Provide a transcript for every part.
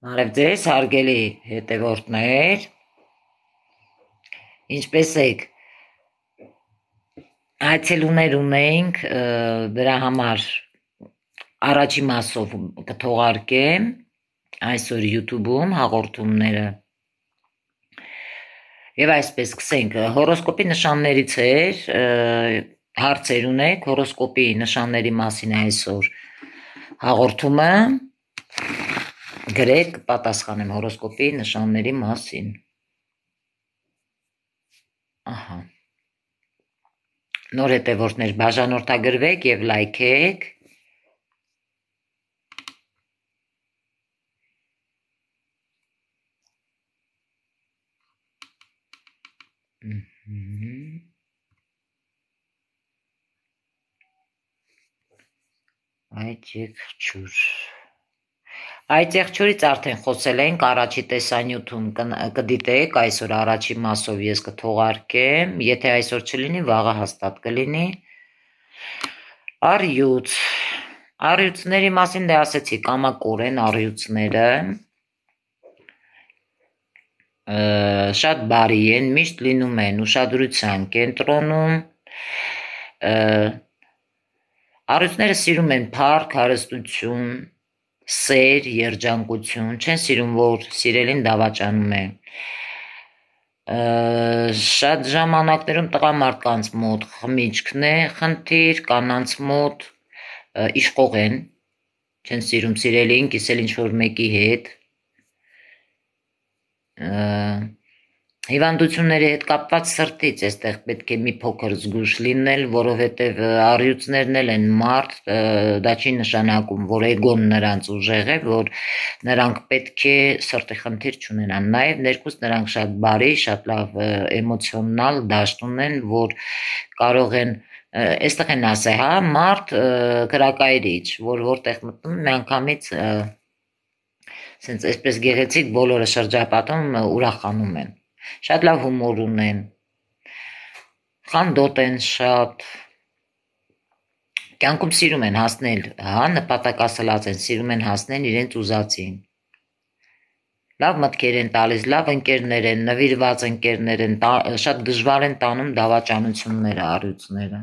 Բարև ձեզ, հարգելի հետևորդներ, ինչպես եք, այցելուներ ունեինք, դրա համար առաջի մասով կթողարկեմ այսօր YouTube-ում հաղորդումները եւ այսպես սկսենք, հորոսկոպի նշաններից էր, հարցեր ունեք, հորոսկոպի նշանների մասին այսօր հաղորդումը գրեք, պատասխանեմ հորոսկոպի նշանների մասին։ Ահա։ Նոր հետևորդներ բաժանորդագրվեք եւ լայքեք։ Այդ եղջյուրից արդեն խոսել ենք առաջի տեսանյութում կդիտեք, այսօր առաջի մասով ես կթողարկեմ, եթե այսօր չլինի, վաղը հաստատ կլինի։ Առյուծ, առյուծների մասին դե ասեցի, կամակոր են առյուծները, շատ բարի են, միշտ լինում են ուշադրության կենտրոնում, առյուծները սիրում են փառք, հարստություն, սեր, երջանկություն, չեն սիրում, որ սիրելին դավաճանում է։ Շատ ժամանակներում տղամարդկանց մոտ խմիչքն է խնդիր, կանանց մոտ իշխող են, չեն սիրում սիրելին, կիսել ինչ-որ մեկի հետ։ Հիվանդությունների հետ կապված սրտից այստեղ պետք է մի փոքր զգույշ լինել, որովհետև առյուծներն էլ են մարդ, դա չի նշանակում, որ էգոն նրանց ուժեղ է, որ նրանք պետք է սրտի խնդիր չունենան, նաև ներքուստ նրանք շատ բարի, շատ լավ էմոցիոնալ դաշտ ունեն, որ կարող են, այստեղ են ասել, հա, մարդ կրակայրիչ, որ որտեղ մտնում միանգամից սենց այսպես գեղեցիկ բոլորը շրջապատում ուրախանում են, շատ լավ հումոր ունեն, խանդոտ են շատ, կյանքում սիրում են հասնել, հա, նպատակասլաց են, սիրում են հասնել իրենց ուզածին, լավ մտքեր են տալիս, լավ ընկերներ են, նվիրված ընկերներ են, շատ դժվար են տանում դավաճանությունները, առյուծները,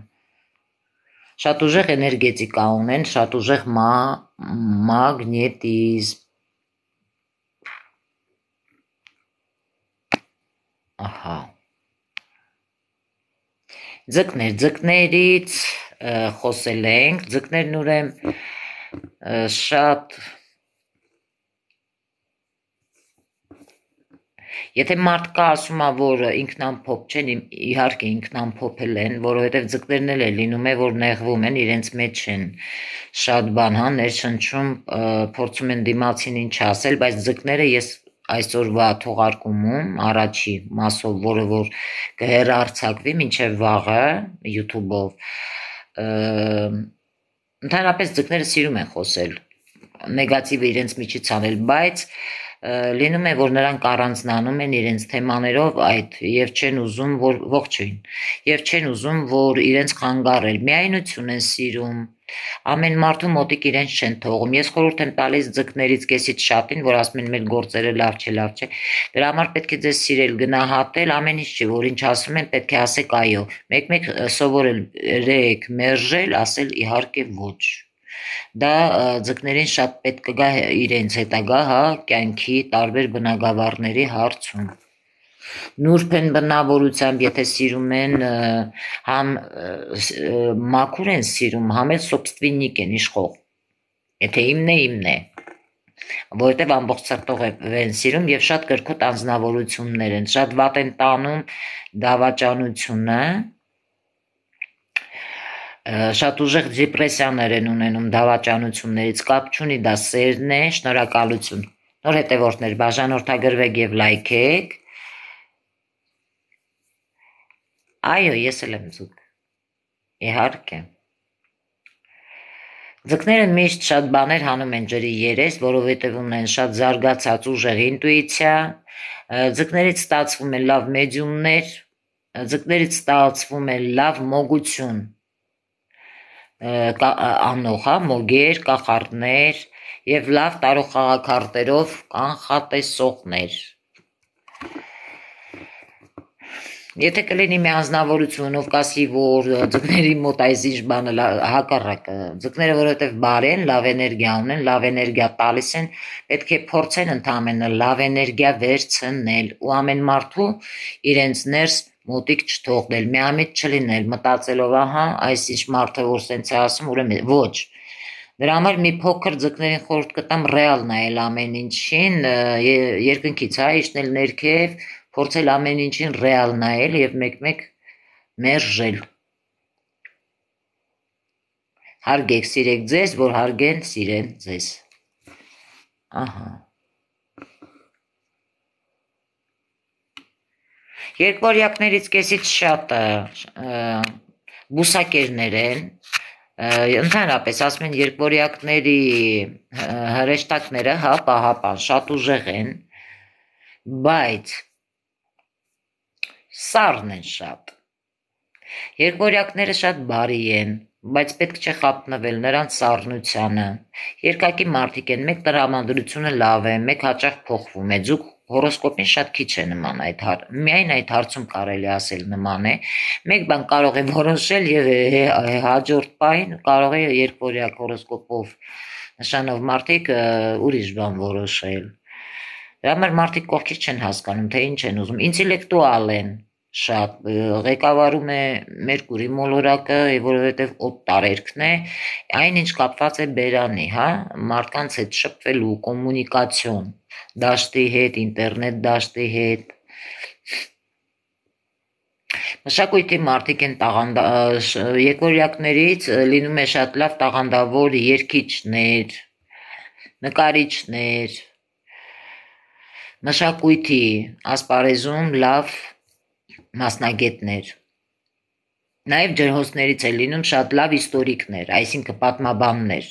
շատ ուժեղ էներգետիկա ունեն, շատ ուժեղ մագնետիզմ, ահա, ձկներ, ձկներից խոսել ենք, ձկներն ուրեմն շատ, եթե մարդկա ասում է, որ ինքնամփոփ չեն, իհարկե ինքնամփոփել են, որովհետև ձկներն էլ է լինում է, որ նեղվում են, իրենց մեջ են շատ բան, հա, ներշնչում, փորձում են դիմացին ինչ ասել, բայց ձկները ես այսօրվա թողարկումում առաջի մասով, որը որ կհեռարձակվի մինչև վաղը YouTube-ով, ընդհանրապես ձկները սիրում են խոսել, նեգատիվը իրենց միջից անել, բայց լինում է, որ նրանք առանձնանում են իրենց թեմաներով այդ եւ չեն ուզում, որ ողջույն, եւ չեն ուզում, որ իրենց խանգարել, միայնություն են սիրում, ամեն մարդու մոտիկ իրենց չեն թողում, ես խորհուրդ եմ տալիս ձկներից կեսից շատին, որ ասում են մեր գործերը լավ չէ, դրա համար պետք է ձեզ սիրել, գնահատել, ամեն ինչ չի, որ ինչ ասում են, պետք է ասեք այո, մեկ-մեկ սովորել մերժել, ասել իհարկե ոչ, դա ձկներին շատ պետք կգա իրենց հետագա, հա, կյանքի տարբեր բնագավառների հարցում, նուրբ են բնավորությամբ, եթե սիրում են, համ մաքուր են սիրում, համ էլ սոբստվիննիկ են իշխող, եթե իմն է, որովհետև ամբողջ սրտով են սիրում և շատ կրքոտ անձնավորություններ են, շատ վատ են տանում դավաճանությունը, շատ ուժեղ դիպրեսիաներ են ունենում դավաճանություններից, կապ չունի դա սերն է, շնորհակալություն, նոր հետևորդներ բաժանորդագրվեք և լայքեք, այո, ես էլ եմ ձուկ, իհարկե, ձկները միշտ շատ բաներ հանում են ջրի երես, որովհետև ունեն շատ զարգացած ուժեղ ինտուիցիա, ձկներից ստացվում է լավ մեդիումներ, ձկներից ստացվում է լավ մոգություն, անող, հա, մոգեր, կախարդներ եւ լավ տարող խաղաքարտերով կանխատեսողներ։ Եթե կլինի մի անձնավորություն, ով կասի, որ ձկների մոտ այս ինչ բանը հակառակը, ձկները որովհետև բարի են, լավ էներգիա ունեն, լավ էներգիա տալիս են, պետք է փորձեն ընդամենը լավ էներգիա վերցնել ու ամեն մարդու իրենց ներս մոտիկ չթողնել, միամիտ չլինել, մտածելով, ահա, այս ինչ մարդը որ սենց է ասում, ուրեմն ոչ։ Դրա համար մի փոքր ձկներին խորհուրդ կտամ ռեալ նայել ամեն ինչին, երկնքից, հա, իջնել ներքև, փորձել ամեն ինչին ռեալ նայել եւ մեկ-մեկ մերժել։ Հարգեք, սիրեք ձեզ, որ հարգեն, սիրեն ձեզ։ Ահա։ Երկվորյակներից կեսից շատը բուսակերներ են, ընդհանրապես ասում են երկվորյակների հրեշտակները, հա, պահապան, շատ ուժեղ են, բայց սառն են շատ։ Երկվորյակները շատ բարի են, բայց պետք չէ խապնվել նրանց սառնությանը։ Երկակի մարդիկ են, մեկ տրամադրությունը լավ է, մեկ հաճախ փոխվում է, ձուկ հորոսկոպին շատ քիչ է նման միայն այդ հարցում կարելի ասել նման է, մեկ բան կարող է որոշել եւ հաջորդ պահին կարող է երկվորյակ հորոսկոպով նշանով մարդիկ ուրիշ բան որոշել։ Դրա համար մարդիկ կողքից չեն հասկանում, թե ինչ են ուզում, ինտելեկտուալ են շատ, ղեկավարում է Մերկուրի մոլորակը, որովհետև օդ տարերքն է, այն ինչ կապված է բերանի, հա, մարդկանց հետ շփվելու, կոմունիկացիոն, դաշտի հետ, ինտերնետ դաշտի հետ։ Մշակույթի մարդիկ են երկվորյակներից լինում է շատ լավ տաղանդավոր երգիչներ, նկարիչներ, մշակույթի ասպարեզում լավ մասնագետներ։ Նաև ջրհոսներից է լինում շատ լավ իստորիկներ, այսինքն պատմաբաններ։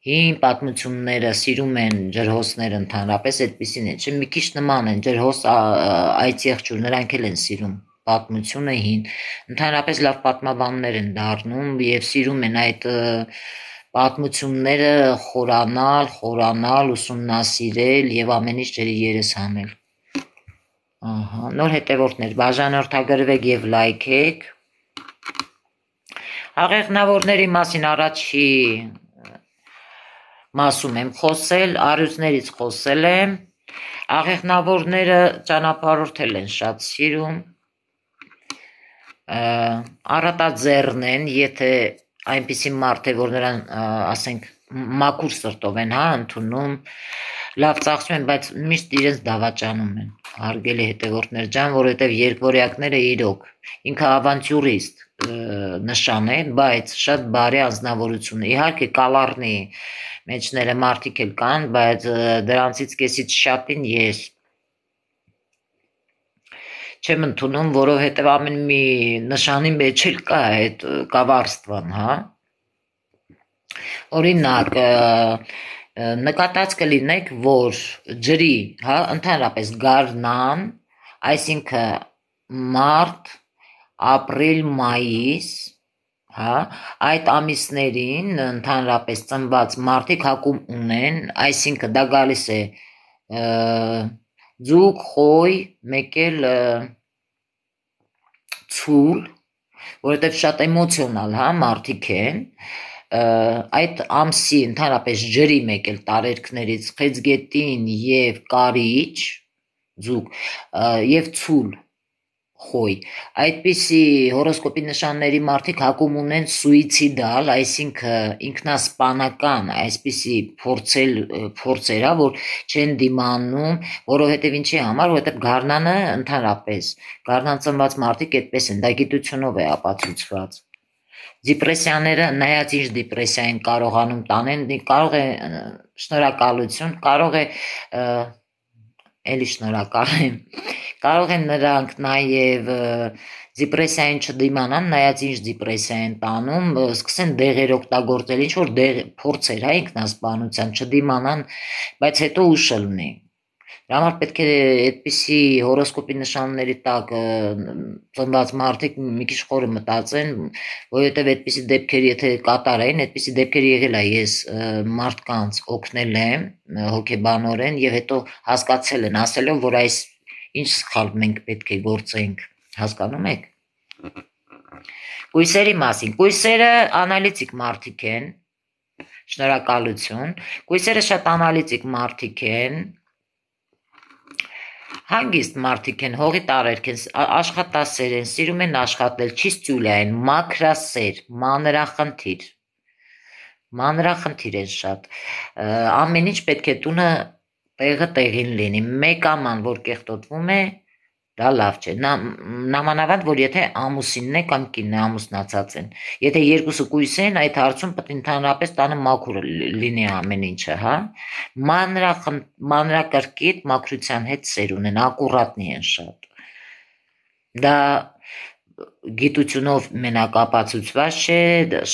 Հին պատմությունները սիրում են ջրհոսները ընդհանրապես այդպիսին է, չէ, մի քիչ նման են ջրհոս այծ եղջյուր, նրանք էլ են սիրում պատմությունը հին։ Ընդհանրապես լավ պատմաբաններ են դառնում եւ սիրում են այդ պատմությունները խորանալ, ուսումնասիրել եւ ամեն ինչ ջրի երես հանել։ Ահա, նոր հետևորդներ, բաժանորդագրվեք եւ լայքեք։ Աղեղնավորների մասին առաջի մասում եմ խոսել, առյուծներից խոսել եմ, աղեղնավորները ճանապարհորդել են շատ սիրում, առատաձեռն են, եթե այնպիսի մարդ է, որ նրան, ասենք, մաքուր սրտով են, հա, ընդունում, լավ ծախսում են, բայց միշտ իրենց դավաճանում են, հարգելի հետևորդներ ջան, որովհետև երկվորյակները իրոք, ինքը ավանտյուրիստ նշան է, բայց շատ բարի անձնավորություն է, իհարկե կալառնի մեջները մարդիկ էլ կան, բայց դրանցից կեսից շատին ես չեմ ընդունում, որովհետև ամեն մի նշանի մեջ էլ կա այդ կավարստվան, հա, օրինակ, նկատած կլինեք, որ ջրի, հա, ընդհանրապես գարնան, այսինքն մարտ, ապրիլ, մայիս, հա, այդ ամիսներին ընդհանրապես ծնված մարդիկ հակում ունեն, այսինքն դա գալիս է ձուկ, խոյ, մեկ էլ ցուլ, որովհետև շատ էմոցիոնալ, հա, մարդիկ են, այդ ամսի ընդհանրապես ջրի մեկ էլ տարերքներից խեցգետին եւ կարիճ ձուկ եւ ցուլ խոյ, այդպիսի հորոսկոպի նշանների մարդիկ հակում ունեն սուիցիդալ, այսինքն ինքնասպանական, այսպիսի փորձեր, որ չեն դիմանում, որովհետև ինչի համար, որովհետև գարնանը ընդհանրապես, գարնան ծնված մարդիկ այդպես են, դա գիտությունով է ապացուցված։ Դիպրեսիաները, նայած ինչ դիպրեսիա են կարողանում տանեն, կարող է շնորհակալություն, կարող է էլի շնորհակալ եմ, կարող են նրանք նաև դիպրեսիային չդիմանան, նայած ինչ դիպրեսիա են տանում, սկսեն դեղեր օգտագործել, ինչ որ փորձեր, հա, ինքնասպանության, չդիմանան, բայց հետո ուշ լինի։ համար պետք է այդպիսի հորոսկոպի նշանների տակ ծնված մարդիկ մի քիչ խորը մտածեն, որովհետև այդպիսի դեպքեր եթե կատարեն, այդպիսի դեպքեր եղել է, ես մարդկանց օգնել եմ հոգեբանորեն եւ հետո հասկացել են, ասելով, որ այս ինչ սխալ մենք պետք է գործենք, հասկանում եք։ Կույսերի մասին, կույսերը անալիտիկ մարդիկ են, շնորհակալություն, կույսերը շատ անալիտիկ մարդիկ են, հանգիստ մարդիկ են, հողի տարերք են, աշխատասեր են, սիրում են աշխատել, չիստյուլա են, մաքրասեր, մանրախնդիր են շատ, ամեն ինչ պետք է տունը տեղը տեղին լինի, մեկ աման, որ կեղտոտվում է, դա լավ չէ, նամանավանդ, որ եթե ամուսինն է կամ կինն է ամուսնացած են, եթե երկուսը կույս են, այդ հարցում պետք է ընդհանրապես տանը մաքուր լինի ամեն ինչը, հա, մանրակրկիտ մաքրության հետ սեր ունեն, ակուրատնի են շատ, դա գիտությունով մենակ ապացուցված չէ,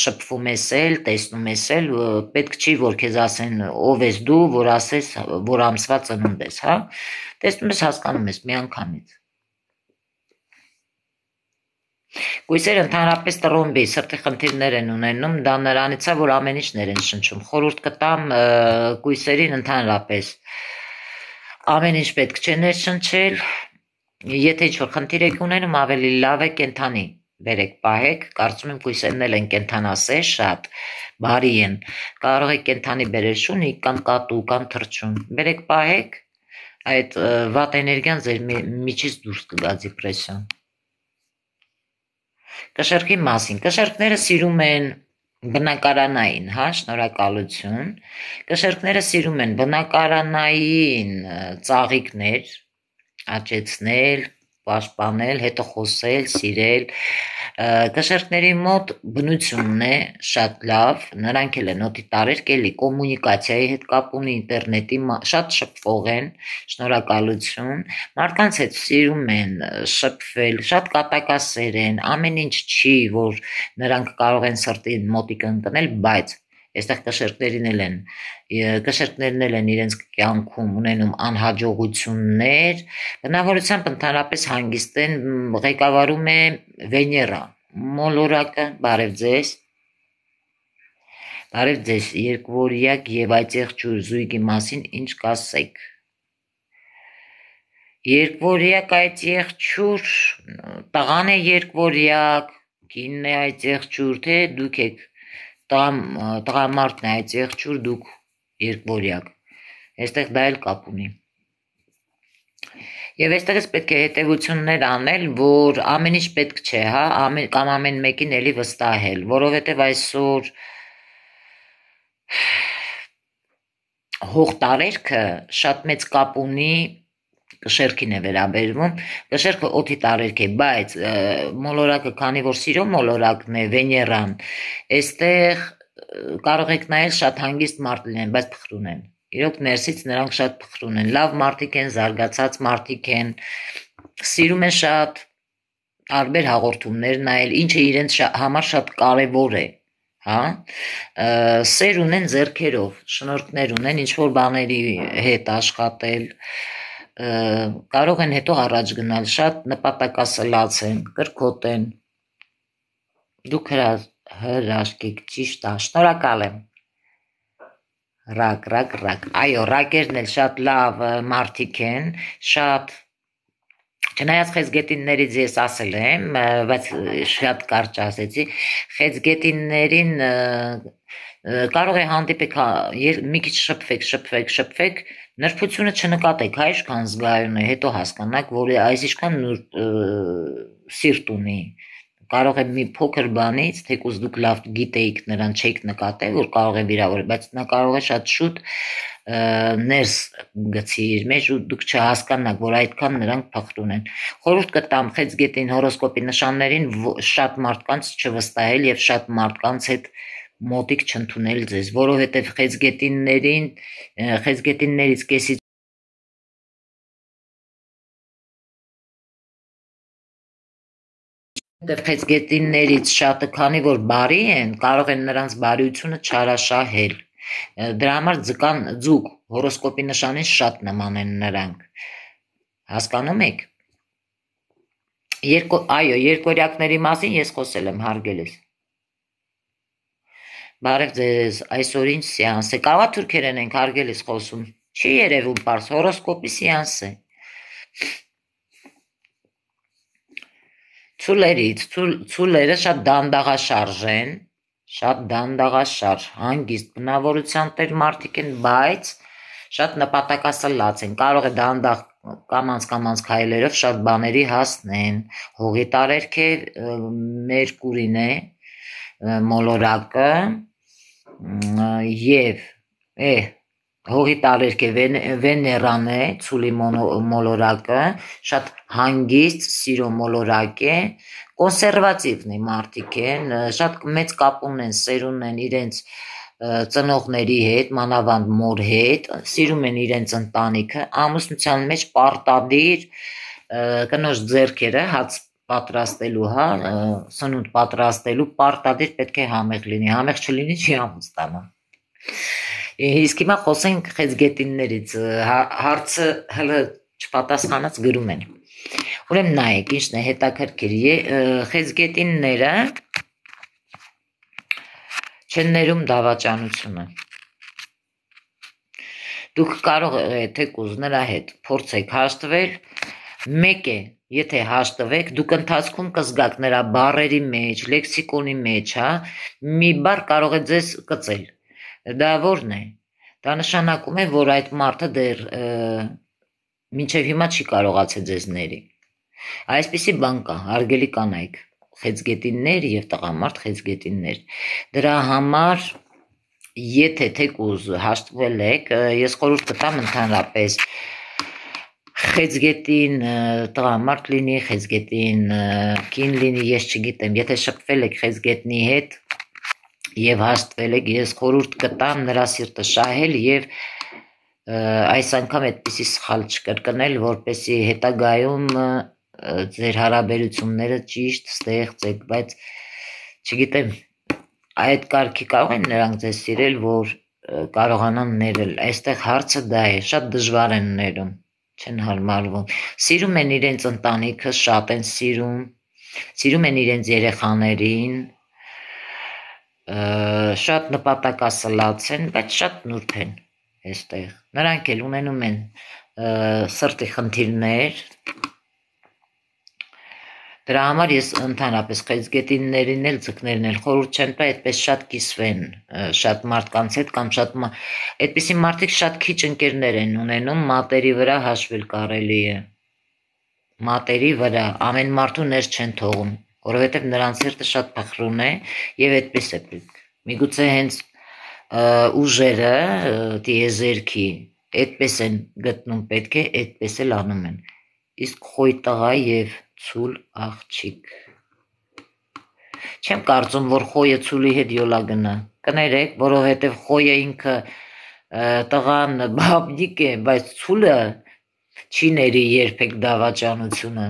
շփվում ես էլ, տեսնում ես էլ, պետք չի, որ քեզ ասեն ով ես դու, որ ասես, որ ամսվա ծնունդ ես, հա, տեսնում ես, հասկանում ես միանգամից։ Կույսերը ընդհանրապես տրոմբի, սրտի խնդիրներ են ունենում, դա նրանից է, որ ամեն ինչներ են շնչում, խորհուրդ կտամ կույսերին ընդհանրապես, ամեն ինչ պետք չէ ներշնչել, եթե ինչ-որ խնդիր եք ունենում, ավելի լավ է կենթանի բերեք պահեք, կարծում եմ կույսերն էլ են կենթանասեր, շատ բարի են, կարող եք կենթանի բերել շունիկ կամ կատու կամ թռչուն, բերեք պահեք, այդ վատ էներգիան ձեր միջից դուրս կգա դիպրեսիոն։ Կշեռքի մասին, կշեռքները սիրում են բնակարանային, հա, շնորհակալություն, կշեռքները սիրում են բնակարանային ծաղիկներ, աճեցնել, պաշտպանել, հետո խոսել, սիրել, կշեռքների մոտ բնությունն է շատ լավ, նրանք էլ են օդի տարերք էլի կոմունիկացիայի հետ կապ ունի, ինտերնետի շատ շփվող են, շնորհակալություն, մարդկանց հետ սիրում են շփվել, շատ կատակասեր են, ամեն ինչ չի, որ նրանք կարող են սրտին մոտիկ ընկնել, բայց այստեղ կշեռքներն էլ են իրենց կյանքում ունենում անհաջողություններ, բնավորությամբ ընդհանրապես հանգիստ են, ղեկավարում է Վեներա, մոլորակը, բարև ձեզ, երկվորյակ եւ այծեղջուր զույգի մասին ինչ կասեք։ Երկվորյակ այծեղջուր, տղան է երկվորյակ, կինն է այծեղջուր, թե դուք եք տղամարդն է այծեղջուր, դուք երկվորյակ, այստեղ դա էլ կապ ունի։ Եվ այստեղից պետք է հետևություններ անել, որ ամեն ինչ պետք չէ, հա, կամ ամեն մեկին էլի վստահել, որովհետև այսօր հող տարերքը շատ մեծ կապ ունի կշեռքին է վերաբերվում, կշեռքը օդի տարերք է, բայց մոլորակը, քանի որ սիրո մոլորակն է, Վեներան, այստեղ կարող եք նայել շատ հանգիստ մարդ լինեն, բայց փխրուն են, իրոք ներսից նրանք շատ փխրուն են, լավ մարդիկ են, զարգացած մարդիկ են, սիրում են շատ տարբեր հաղորդումներ նայել, ինչը իրենց համար շատ կարևոր է, հա, սեր ունեն ձեռքերով, շնորհքներ ունեն, ինչ-որ բաների հետ աշխատել, կարող են հետո առաջ գնալ, շատ նպատակասլաց են, կրքոտ են, դուք հրաշքեք, ճիշտ է, շնորհակալ եմ, ռակ, այո, ռակերն էլ շատ լավ մարդիկ են, շատ, չնայած խեցգետիններից ես ասել եմ, բայց շատ կարճ ասեցի, խեցգետիններին կարող է հանդիպեք, մի քիչ շփվեք, նրբությունը չնկատեք, հա, ինչքան զգայուն է, հետո հասկանաք, որ այս ինչքան սիրտ ունի, կարող է մի փոքր բանից, թեկուզ դուք լավ գիտեիք նրան չեք նկատել, որ կարող է վիրավորել, բայց նա կարող է շատ շուտ ներս գցի իր մեջ ու դուք չհասկանաք, որ այդքան նրանք փխրուն են։ Խորհուրդ կտամ խեցգետին հորոսկոպի նշաններին շատ մարդկանց չվստահել եւ շատ մարդկանց հետ մոտիկ չընդունել ձեզ, որովհետև խեցգետիններից կեսից խեցգետիններից շատը քանի որ բարի են, կարող են նրանց բարիությունը չարաշահել, Դրա համար ձուկ հորոսկոպի նշանին շատ նման են նրանք։ Հասկանում եք։ Այո, երկորյակների մասին ես խոսել եմ, հարգելիս։ Բարև ձեզ, այսօր ինչ սեանս է, կարողա թուրքերեն ենք հարգելիս խոսում, չի երևում պարզ, հորոսկոպի սեանս է։ Ցուլերը շատ դանդաղաշարժ են, շատ դանդաղաշարժ, հանգիստ բնավորության տեր մարդիկ են, բայց շատ նպատակասլաց են, կարող է դանդաղ կամանց քայլերով շատ բաների հասնեն, հողի տարերք է, Մերկուրին է, մոլորակը և հողի տարերք է, Վեներան է, ցուլի մոլորակը, շատ հանգիստ սիրո մոլորակ է, կոնսերվատիվն է մարդիկ են, շատ մեծ կապ ունեն, սերուն են իրենց ծնողների հետ, մանավանդ մոր հետ, սիրում են իրենց ընտանիքը, ամուսնության մեջ պարտադիր կնոջ ձեռքերը հաց պատրաստելու, սնունդ պատրաստելու պարտադիր պետք է համեղ լինի, համեղ չլինի չի ամուսնանա։ Իսկ հիմա խոսենք խեցգետիններից, հարցը հլը չպատասխանած գրում են։ Ուրեմն նայեք, ինչն է հետաքրքիր, խեցգետինները չեն ներում դավաճանությունը։ Դուք կարող եք նրա հետ փորձեք հաշտվել, մեկ է, եթե հաշտվեք, դուք ընթացքում կզգաք նրա բառերի մեջ, լեքսիկոնի մեջ, մի բառ կարող է ձեզ կծել։ Դա որն է։ Դա նշանակում է, որ այդ մարդը դեռ մինչև հիմա չի կարողացել ձեզ ների։ Այսպիսի բան կա, հարգելի կանայք, խեցգետիններ և տղամարդ խեցգետիններ։ Դրա համար, եթե թեկուզ հաշտվել եք, ես խորհուրդ կտամ ընդհանրապես խեցգետին տղամարդ լինի, խեցգետին կին լինի, ես չգիտեմ, եթե շփվել եք խեցգետնի հետ և հաշտվել եք, ես խորհուրդ կտամ նրա սիրտը շահել և այս անգամ այդպիսի սխալ չկրկնել, որպեսզի հետագայում ձեր հարաբերությունները ճիշտ ստեղծեք, բայց չգիտեմ, այդ կարգի կարող են նրանք ձեզ սիրել, որ կարողանան ներել, այստեղ հարցը դա է, շատ դժվար են ներում, չեն հարմարվում, սիրում են իրենց ընտանիքը, շատ են սիրում են իրենց երեխաներին, շատ նպատակասլաց են, բայց շատ նուրբ են այստեղ, նրանք էլ ունենում են սրտի խնդիրներ, դրա համար ես ընդհանրապես խեցգետիններին էլ ձկներն էլ խորհուրդ չեմ տա այդպես շատ կիսվեն շատ մարդկանց հետ կամ այդպիսի մարդիկ շատ քիչ ընկերներ են ունենում, մատերի վրա հաշվել կարելի է, մատերի վրա, ամեն մարդու ներս չեն թողում, որովհետև նրանց սիրտը շատ փխրուն է և այդպես է պետք, միգուցե հենց ուժերը տիեզերքի այդպես են գտնում պետք է, այդպես էլ անում են, իսկ խոյ տղա և ցուլ աղջիկ։ Չեմ կարծում, որ խոյը ցուլի հետ յոլա գնա, կներեք, որովհետև խոյը ինքը տղան բաբնիկ է, բայց ցուլը չի ների երբեք դավաճանությունը,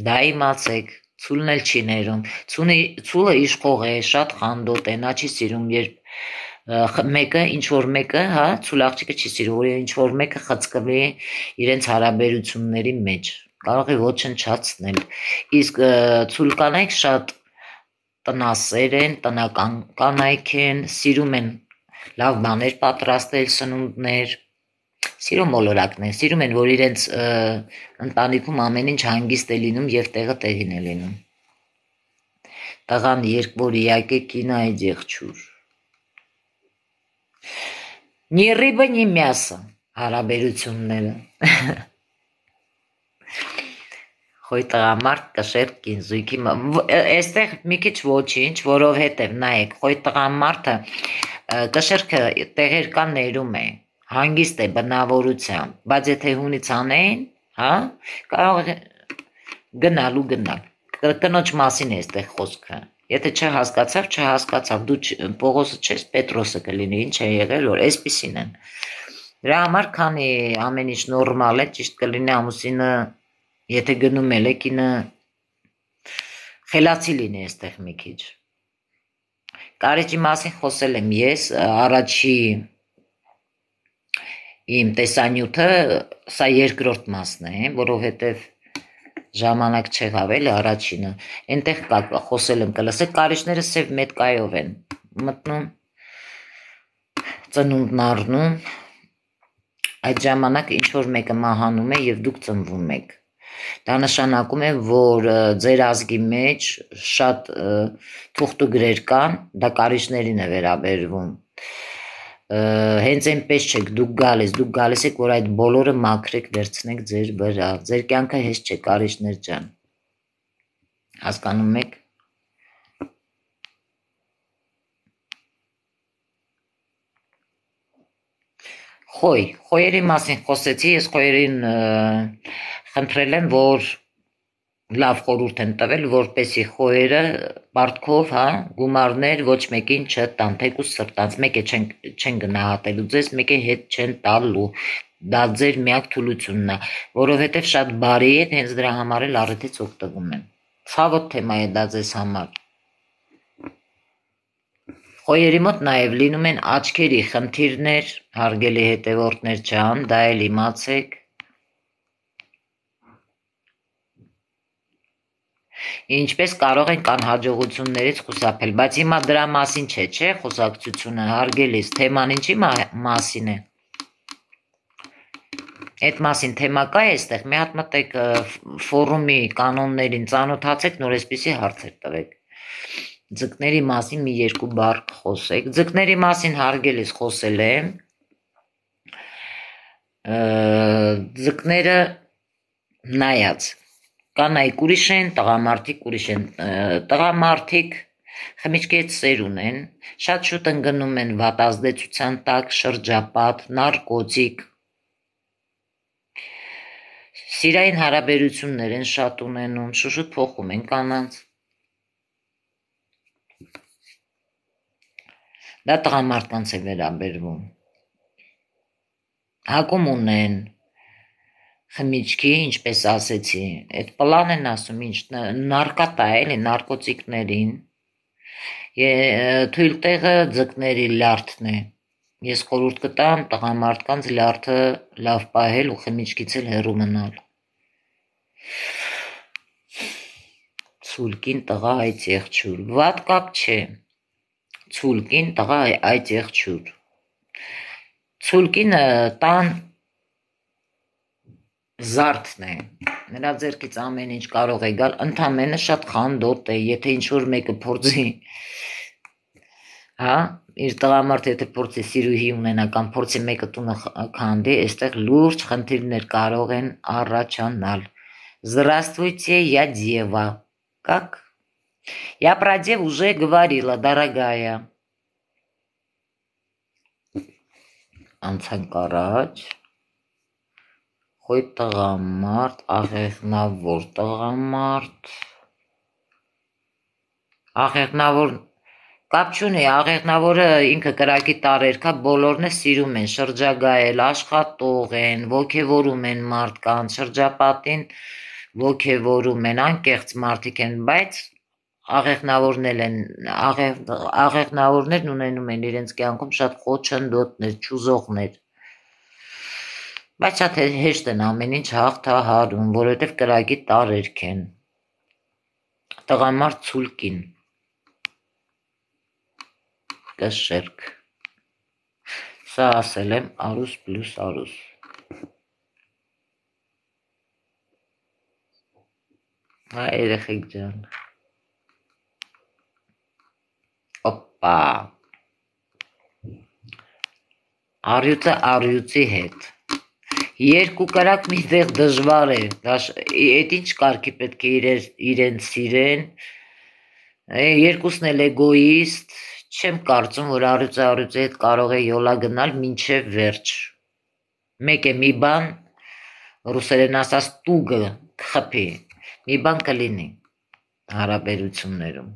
դա իմացեք, ցուլն էլ չի ներում, ցուլը իշխող է, շատ խանդոտ է, նա չի սիրում, երբ մեկը, ինչ-որ մեկը, ցուլ աղջիկը չի սիրում, որ ինչ-որ մեկը խցկվի իրենց հարաբերությունների մեջ, կարող է ոչնչացնել, իսկ ցուլ կանայք շատ տնասեր են, տնական կանայք են, սիրում են լավ բաներ պատրաստել, սնունդներ, սիրո մոլորակն է, սիրում են, որ իրենց ընտանիքում ամեն ինչ հանգիստ է լինում և տեղը տեղին է լինում։ Տղան երկվորյակ է, կինը այդ եղջյուր։ Ни рыба, ни мясо հարաբերությունները։ Խոյ տղամարդ կշեր կին զույգի, այստեղ մի քիչ ոչինչ, որովհետև նայեք, խոյ տղամարդը կշերքը տեղեր կան ներում է, հանգիստ է բնավորությամբ, բայց եթե հունից անեն, կարող է գնալ, կնոջ մասին է այստեղ խոսքը, եթե չհասկացավ, դու Պողոսը չես, Պետրոսը կլինի, ինչ է եղել, որ այսպիսին են, դրա համար քանի ամեն ինչ նորմալ է, ճիշտ կլինի ամուսինը, եթե գնում էլ է, կինը խելացի լինի այստեղ մի քիչ, կարիճի մասին խոսել եմ ես, առաջի իմ տեսանյութը սա երկրորդ մասն է, որովհետև ժամանակ չեղավ էլ առաջինը։ Այնտեղ խոսել եմ կլսեք, կարիճները սև մետկայով են մտնում, ծնունդն առնում, այդ ժամանակ ինչ-որ մեկը մահանում է և դուք ծնվում եք։ Դա նշանակում է, որ ձեր ազգի մեջ շատ թուղթուգրեր կան, դա կարիճներին է վերաբերվում։ Հենց այնպես չեք, դուք գալիս եք, որ այդ բոլորը մաքրեք, վերցնեք ձեր վրա։ Ձեր կյանքը հեշտ չէ, կարիճներ ջան։ Հասկանում եք։ Խոյերի մասին խոսեցի, ես խոյերին խնդրել եմ, որ լավ խորհուրդ են տվել, որպեսի խոյերը պարտքով, գումարներ ոչ մեկին չտան, թեկուզ սրտանց, մեկ է չեն գնահատելու ձեզ, մեկ է հետ չեն տալու, դա ձեր միակ թուլությունն է, որովհետև շատ բարի եք, հենց դրա համար էլ առիթից օգտվում են։ Ցավոտ թեմա է դա ձեզ համար։ Խոյերի մոտ նաև լինում են աչքերի խնդիրներ, հարգելի հետևորդներ ջան, դա էլ իմացեք։ Ինչպես կարող ենք անհաջողություններից խուսափել, բայց հիմա դրա մասին չէ, խոսակցությունը, հարգելիս, թեման ինչի մասին է։ Այդ մասին թեմա կա էստեղ, մի հատ մտեք ֆորումի կանոններին ծանոթացեք, նոր այսպիսի հարցեր տվեք։ Ձկների մասին մի երկու բառ խոսեք։ Ձկների մասին հարգելիս խոսել եմ։ Ձկները նայած կանայք ուրիշ են, տղամարդիկ ուրիշ են, տղամարդիկ խմիչքի հետ սեր ունեն, շատ շուտ ընկնում են վատ ազդեցության տակ, շրջապատ, նարկոտիկ, սիրային հարաբերություններ են շատ ունենում, շուշուտ փոխում են կանանց, դա տղամարդկանց է վերաբերվում, հակում ունեն, խմիչքի, ինչպես ասեցի, այդ պլան են ասում, ինչ նարկատա էլի, նարկոտիկներին, թույլ տեղը ձկների լյարդն է, ես խորհուրդ կտամ տղամարդկանց լյարդը լավ պահել ու խմիչքից էլ հեռու մնալ, ցուլկին տղա այդ եղջյուր, վատ կապ չէ, ցուլկին տղա այդ եղջյուր, ցուլկինը տան զարդն է, նրա ձեռքից ամեն ինչ կարող է գալ, ընդամենը շատ խանդոտ է, եթե ինչ-որ մեկը փորձի, իր տղամարդը եթե փորձի սիրուհի ունենա կամ փորձի մեկը տունը քանդի, այստեղ լուրջ խնդիրներ կարող են առաջանալ։ Здравствуйте, я дева. Как? Я про деву уже говорила, дорогая. Անցանք առաջ, խոյ տղամարդ, աղեղնավոր տղամարդ, աղեղնավոր, կապ չունի, աղեղնավորը ինքը կրակի տարերք է, բոլորն է սիրում են, շրջագայել, աշխատող են, ոգևորում են մարդկանց, շրջապատին ոգևորում են, անկեղծ մարդիկ են, բայց աղեղնավորներն ունենում են իրենց կյանքում շատ խոչընդոտներ, չուզողներ, բայց շատ հեշտ են ամեն ինչ հաղթահարում, որովհետև կրակի տարերք են, տղամարդ ցուլկին, կշերք, սա ասել եմ արուս պլյուս արուս, երեխեք ջան, օպա, առյուծը առյուծի հետ, երկու կրակ միտեղ դժվար է, այդ ինչ կարգի պետք է իրեն սիրեն, երկուսն էլ էգոիստ, չեմ կարծում, որ առյուծի հետ կարող է յոլա գնալ մինչև վերջ, մեկ է մի բան, ռուսերեն ասած տուգը կխփի, մի բան կլինի հարաբերություններում,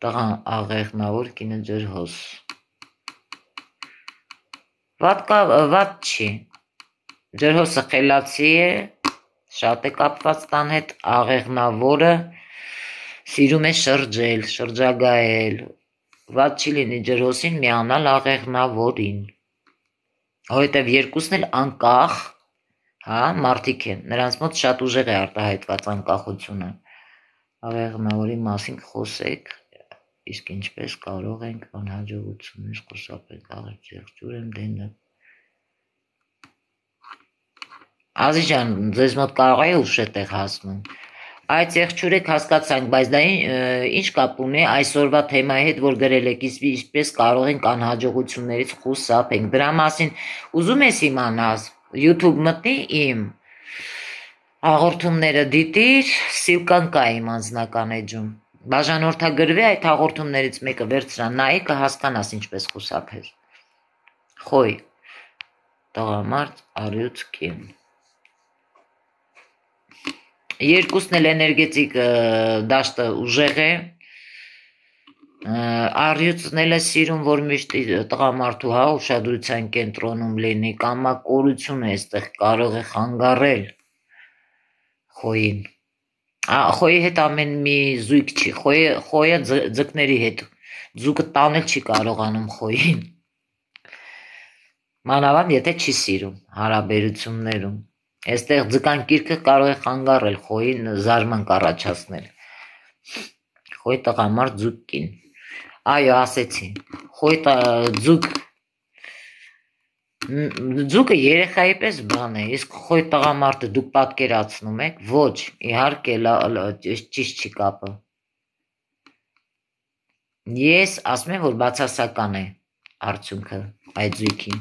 տղա աղեղնավոր կինը ջրհոս, վատ չի, ջրհոսը խելացի է, շատ է կապված տան հետ, աղեղնավորը սիրում է շրջել, շրջագայել, վատ չի լինի ջրհոսին միանալ աղեղնավորին, Որովհետև երկուսն էլ անկախ, հա, մարդիկ են, նրանց մոտ շատ ուժեղ է արտահայտված անկախությունը։ Աղեղնավորի մասին խոսեք, իսկ ինչպես կարող ենք անհաջողությունից խուսափել, աղջիկջուր եմ դենը։ Ազի ջան, ձեզ մոտ կարող է ուշ է տեղ հասնում։ Այդ եղջյուրեք հասկացանք, բայց դա ինչ կապ ունի այսօրվա թեմայի հետ, որ գրել եք, ինչպես կարող ենք անհաջողություններից խուսափենք։ Դրա մասին ուզում ես իմանալ, YouTube մտնի իմ հաղորդումները դիտիր, Սիլկան կա իմ անձնական էջում։ Բաժանորդագրվի այդ հաղորդումներից մեկը վերցրա, նայի կհասկանաս ինչպես խուսափել։ Խոյ, տղամարդ, առյուծ կին։ Երկուսն էլ էներգետիկ դաշտը ուժեղ է, առյուծն էլ է սիրում, որ միշտ տղամարդու հա ուշադրության կենտրոնում լինի, կամակորությունը այստեղ կարող է խանգարել խոյին։ Խոյի հետ ամեն մի զույգ չի, խոյը ձկների հետ, ձուկը տանել չի կարողանում խոյին, մանավանդ եթե չի սիրում հարաբերություններում։ Այստեղ ձկան կիրքը կարող է խանգարել խոյին զարմանք առաջացնել։ Խոյ տղամարդ ձուկ կին։ Այո, ասեցի։ Խոյ ձուկը երեխայի պես բան է, իսկ խոյ տղամարդը դուք պատկերացնում եք, ոչ, իհարկե ճիշտ չի կապը։ Ես ասում եմ, որ բացասական է արդյունքը այդ զույգի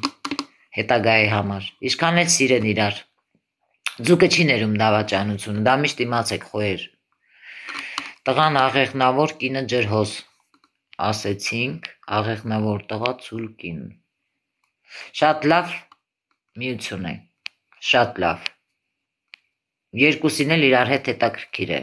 հետագայի համար, ինչքան էլ սիրեն իրար։ Ձուկը չի ներում դավաճանությունը, դա միշտ իմացեք խոյեր։ Տղան աղեղնավոր, կինը ջրհոս, ասեցինք, աղեղնավոր տղա ցուլ կին։ Շատ լավ միություն է, շատ լավ։ Երկուսին էլ իրար հետ հետաքրքիր է։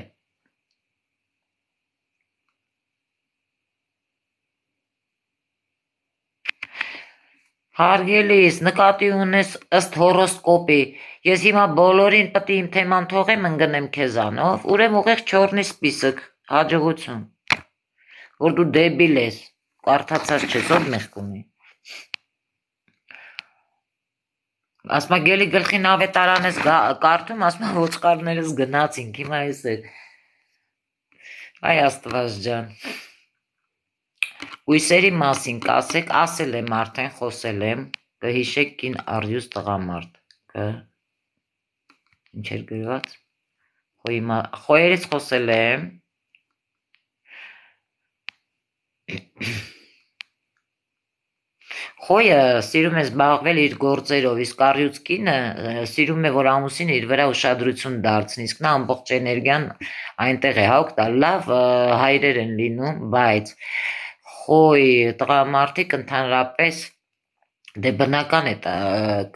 Հարգելիս, նկատի ունես ըստ հորոսկոպի, ես հիմա բոլորին պտի իմ թեման թողեմ ընգնեմ քեզանով, ուրեմ ուղեղ չորնի սպիսըք, հաջողություն, որ դու դեբիլ ես, կարդացած չես, ով մեղք ունի։ Ասմա գելի գլխին ավետարան ես կարդում, ասմա ոչխարներս գնացինք, հիմա ես էր, այ աստված ջան։ Ույսերի մասին կասեք, ասել եմ արդեն, խոսել եմ, կհիշեք կին առյուծ տղամարդ, ինչ էր գրված, խոյերից խոսել եմ, խոյը սիրում է զբաղվել իր գործերով, իսկ առյուծ կինը սիրում է, որ ամուսինը իր վրա ուշադրություն դարձնի, իսկ նա ամբողջ էներգիան այնտեղ է հոգտալ, լավ հայրեր են լինում, բայց խոյ տղամարդիկ ընդհանրապես դե բնական է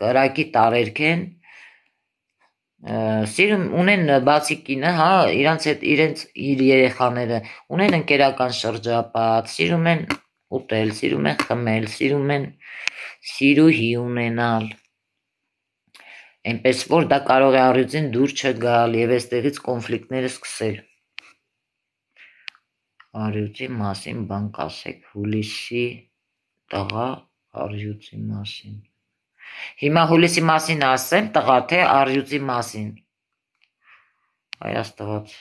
կրակի տարերք են, սիրում ունեն բացի կինը, հա, իրենց իր երեխաները ունեն ընկերական շրջապատ, սիրում են ուտել, սիրում են խմել, սիրում են սիրուհի ունենալ, այնպես որ դա կարող է առյուծին դուր չգալ եւ այստեղից կոնֆլիկտները սկսել։ Առյուծի մասին բան կասեք, հուլիսի տղա առյուծի մասին։ Հիմա հուլիսի մասին ասեմ, տղա թե առյուծի մասին։ Այ աստված։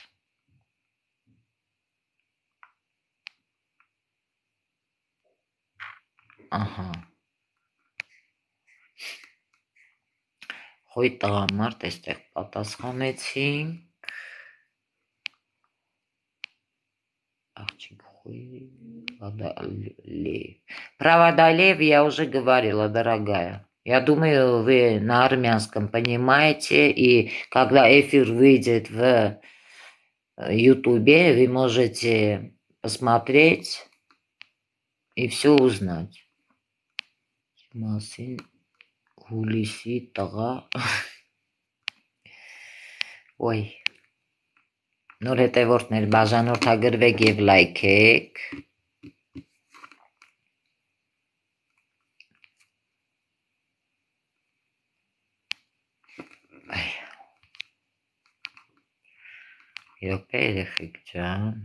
Ահա։ Խոյ տղամարդ այստեղ պատասխանեցինք։ Աղջիկ խոյ Праводолев я уже говорила, дорогая. Я думаю, вы на армянском понимаете, и когда эфир выйдет в Ютубе, вы можете посмотреть и все узнать. Մասին հուլիսի տղա Ոյ նոր հետևորդներ բաժանորդագրվեք եւ լայքեք Յոպե երեխեք ջան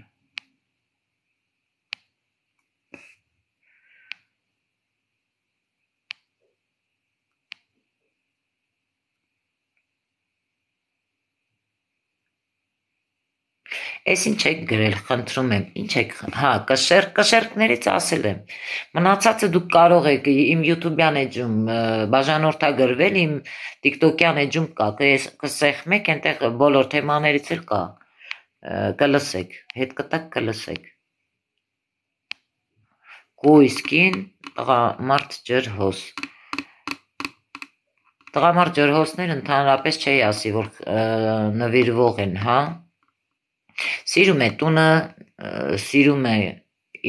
Էս ինչ եք գրել, խնդրում եմ, ինչ եք, հա, կշերկներից ասել եմ, մնացածը դուք կարող եք իմ YouTube-յան էջում բաժանորդագրվել, իմ TikTok-յան էջում կա, կսեղմեք, այնտեղ բոլոր թեմաներից էլ կա, կլսեք, հետ կտակ կլսեք, կույսկին տղամարդ ջրհոս, տղամարդ ջրհոսներ ընդհանրապես չի ասի, որ նվիրվող են, հա, սիրում է տունը, սիրում է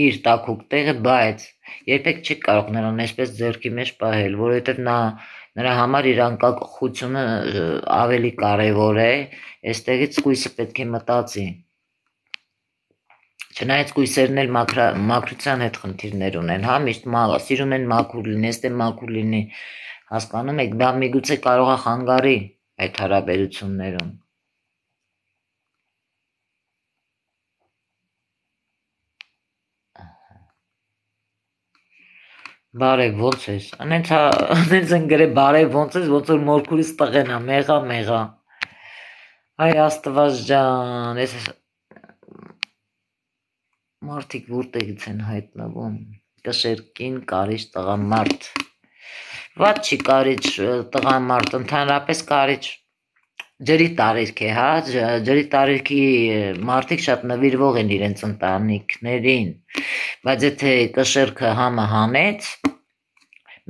իր տաքուկ տեղը, բայց երբեք չի կարող նրան այսպես ձեռքի մեջ պահել, որովհետև նրա համար իր անկախությունը ավելի կարևոր է, այստեղից կույսը պետք է մտածի։ Չնայած կույսերն էլ մաքրության հետ խնդիրներ ունեն, հա, միշտ սիրում են մաքուր լինի, այստեղ մաքուր լինի, հասկանում եք, դա միգուցե կարող է խանգարի այդ հարաբերություններում։ Բարև, ոնց ես, անենց են գրել բարև ոնց ես, ոնց որ մորքուրից տղեն է, մեղա, այ աստված ջան, ես մարդիկ որտեղից են հայտնվում, կշերկին կարիչ տղամարդ, վատ չի կարիչ տղամարդ, ընդհանրապես կարիչ ջրի տարիք է, հա, ջրի տարիքի մարդիկ շատ նվիրվող են իրենց ընտանիքներին, բայց եթե կշերքը համը հանեց,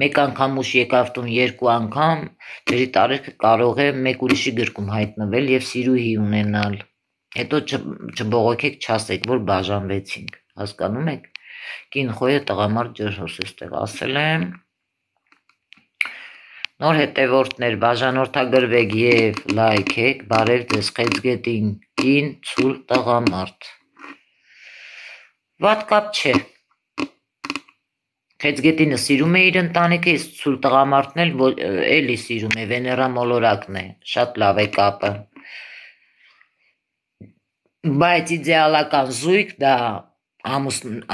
մեկ անգամ ուշ եկավ տուն, երկու անգամ, ջրի տարիքը կարող է մեկ ուրիշի գրկում հայտնվել և սիրուհի ունենալ, հետո չբողոքեք, չասեք, որ բաժանվեցինք, հասկանում եք, կին խոյը տղամարդ ջրհոս էստեղ ասել եմ, նոր հետևորդներ բաժանորդագրվեք և լայքեք, բարև ձեզ խեցգետին կին ցուլ տղամարդ, վատ կապ չէ, խեցգետինը սիրում է իր ընտանիքը, իսկ ցուլ տղամարդն էլ էլի սիրում է, Վեներա մոլորակն է, շատ լավ է կապը, բայց իդեալական զույգ դա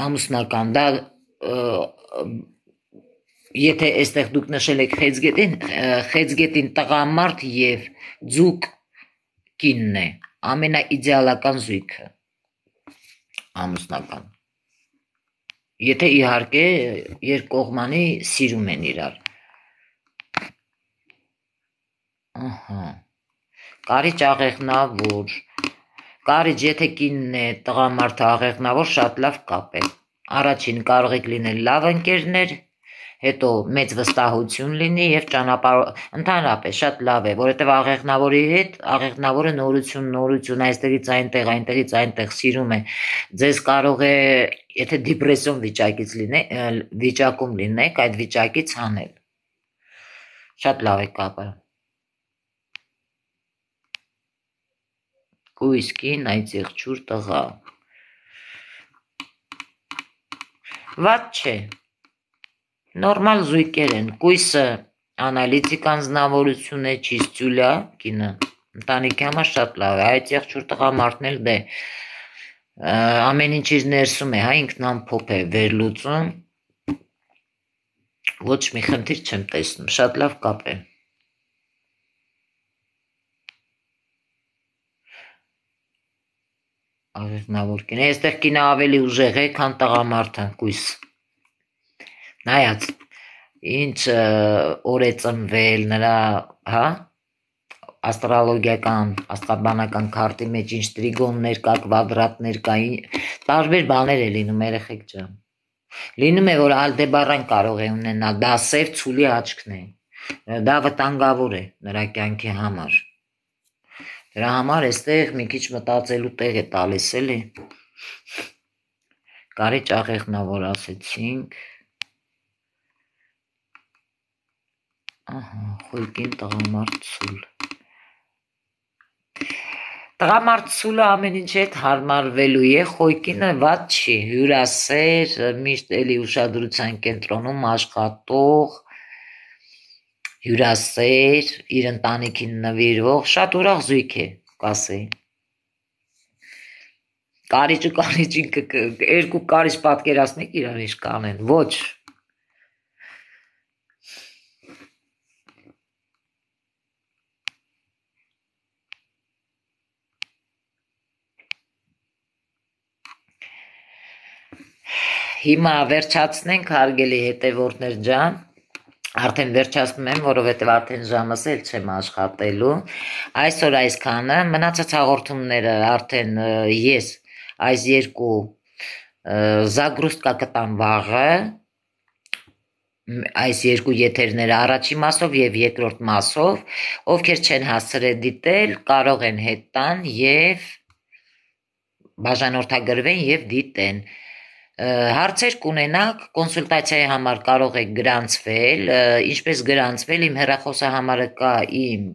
ամուսնական, դա եթե այստեղ դուք նշել եք խեցգետին տղամարդ և ձուկ կինն է, ամենաիդեալական զույգը, ամուսնական, եթե իհարկե երկկողմանի սիրում են իրար, կարիչ աղեղնավոր, կարիչ եթե կինն է տղամարդը աղեղնավոր շատ լավ կապ է, առաջին կարող եք լինել լավ ընկերներ, հետո մեծ վստահություն լինի և ընդհանրապես շատ լավ է, որովհետև աղեղնավորի հետ, աղեղնավորը նորություն, այստեղից այնտեղ, այնտեղից այնտեղ սիրում է, ձեզ կարող է, եթե դիպրեսիոն վիճակում լինեք, այդ վիճակից հանել, շատ լավ է կապը, կույսկին այդ եղջուր տղա, վատ չէ, նորմալ զույգեր են, կույսը անալիտիկ անձնավորություն է, չիստյուլյա կինը, ընտանիքի համար շատ լավ է, այդ եղջուր տղամարդն էլ դե, ամեն ինչ իր ներսում է, հա, ինքն ամփոփ է վերլուծում, ոչ մի խնդիր չեմ տեսնում, շատ լավ կապ է, աղեղնավոր կին, այստեղ կինը ավելի ուժեղ է, քան տղամարդը, կույս, նայած, ինչ օր է ծնվել նրա, հա, աստրոլոգիական, աստղաբանական քարտի մեջ ինչ տրիգոններ կա, կվադրատներ կա, տարբեր բաներ է լինում երեխեք ջան, լինում է, որ ալդեբարան կարող է ունենալ, դա սև ցուլի աչքն է, դա վտանգավոր է նրա կյանքի համար, դրա համար էստեղ մի քիչ մտածելու տեղ է տալիս էլի, կարիչ աղեղնավոր ասեցինք, խույկին տղամարդ ցուլ, տղամարդ ցուլը ամեն ինչի հետ հարմարվելու է, խոյկինը վատ չի, հյուրասեր, միշտ էլի ուշադրության կենտրոնում աշխատող, հյուրասեր, իր ընտանիքին նվիրվող, շատ ուրախ զույգ է, կասեի, կարիճը կարիճին երկու կարիճ պատկերացնեք իրար ինչ կանեն, ոչ, Հիմա վերջացնենք հարգելի հետևորդներ ջան, արդեն վերջացնում եմ, որովհետև արդեն ժամս էլ չեմ աշխատելու, այսօր այսքանը, մնացած հաղորդումները արդեն ես այս երկու զագրուստկա կտամ վաղը, այս երկու եթերները առաջի մասով և երկրորդ մասով, ովքեր չեն հասցրել դիտել, կարող են հետ տան և բաժանորդագրվեն և դիտեն։ Հարցեր կունենաք, կոնսուլտացիայի համար կարող եք գրանցվել, ինչպես գրանցվել, իմ հեռախոսահամարը կա իմ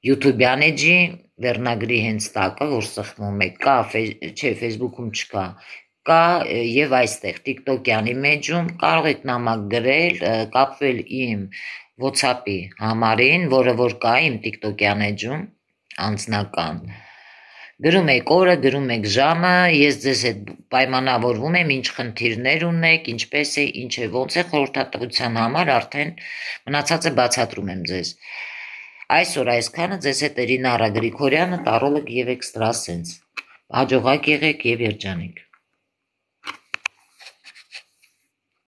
YouTube-յան էջի, վերնագրի հենց տակը, որ սխմում եք, կա, չէ, Facebook-ում չկա, կա և այստեղ TikTok-յան իմեջում, կարող եք նամակ գրել, կապվել իմ WhatsApp-ի համարին, որը որ կա իմ TikTok-յան էջում, անձնական, գրում եք օրը, գրում եք ժամը, ես ձեզ հետ պայմանավորվում եմ, ինչ խնդիրներ ունեք, ինչպես է, ինչ է, ոնց է, խորհրդատվության համար արդեն մնացածը բացատրում եմ ձեզ։ Այսօր այսքանը, ձեզ հետ Իրինա Գրիգորյանը, տարոլոգ և էքստրասենս։ Հաջողակ եղեք և երջանիկ։